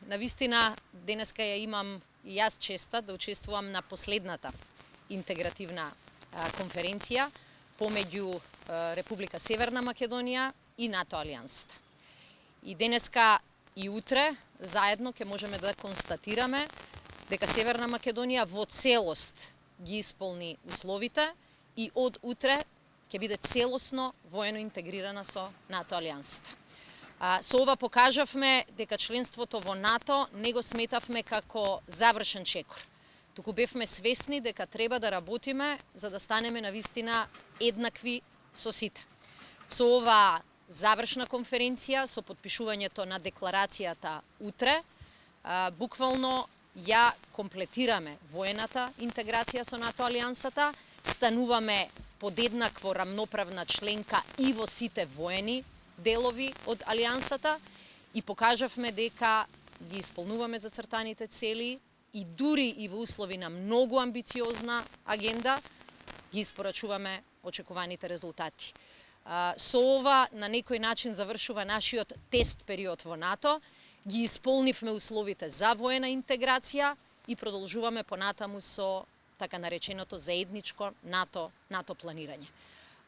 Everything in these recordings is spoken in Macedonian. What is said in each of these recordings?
Навистина, денеска ја имам и јас честа да учествувам на последната интегративна конференција помеѓу Република Северна Македонија и НАТО алијансата. И денеска и утре заедно ќе можеме да констатираме дека Северна Македонија во целост ги исполни условите и од утре ќе биде целосно воено интегрирана со НАТО алијансата. Со ова покажавме дека членството во НАТО не го сметавме како завршен чекор, туку бевме свесни дека треба да работиме за да станеме навистина еднакви со сите. Со ова завршна конференција, со потпишувањето на декларацијата утре, буквално ја комплетираме воената интеграција со НАТО алијансата, стануваме подеднакво рамноправна членка и во сите воени делови од алијансата и покажавме дека ги исполнуваме зацртаните цели и дури и во услови на многу амбициозна агенда ги испорачуваме очекуваните резултати. Со ова на некој начин завршува нашиот тест период во НАТО, ги исполнивме условите за воена интеграција и продолжуваме понатаму со така нареченото заедничко НАТО планирање.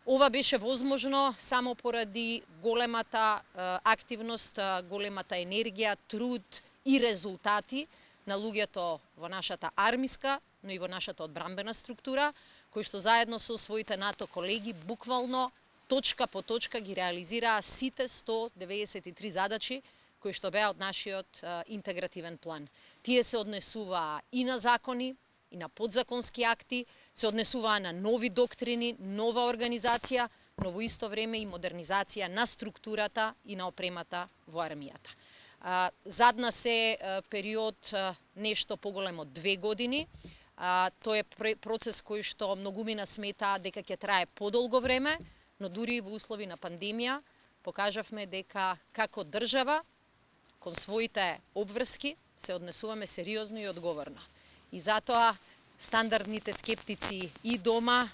Ова беше возможно само поради големата активност, големата енергија, труд и резултати на луѓето во нашата армиска, но и во нашата одбранбена структура, кои што заедно со своите НАТО колеги буквално точка по точка ги реализираа сите 193 задачи кои што беа од нашиот интегративен план. Тие се однесуваа и на закони, и на подзаконски акти, се однесуваа на нови доктрини, нова организација, но во исто време и модернизација на структурата и на опремата во армијата. Зад нас е период нешто поголем од 2 години. Тој е процес кој што многумина сметаа дека ќе трае подолго време, но дури во услови на пандемија покажавме дека како држава кон своите обврски се однесуваме сериозно и одговорно. И затоа стандардните скептици и дома,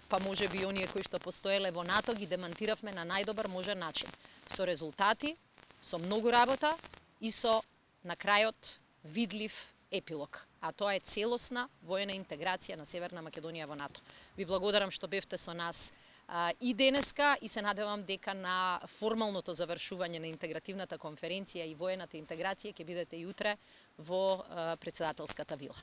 па може би оние кои што постоеле во НАТО, ги демантиравме на најдобар можен начин. Со резултати, со многу работа и со на крајот видлив епилог. А тоа е целосна воена интеграција на Северна Македонија во НАТО. Ви благодарам што бевте со нас и денеска и се надевам дека на формалното завршување на интегративната конференција и воената интеграција ќе бидете и утре во претседателската вила.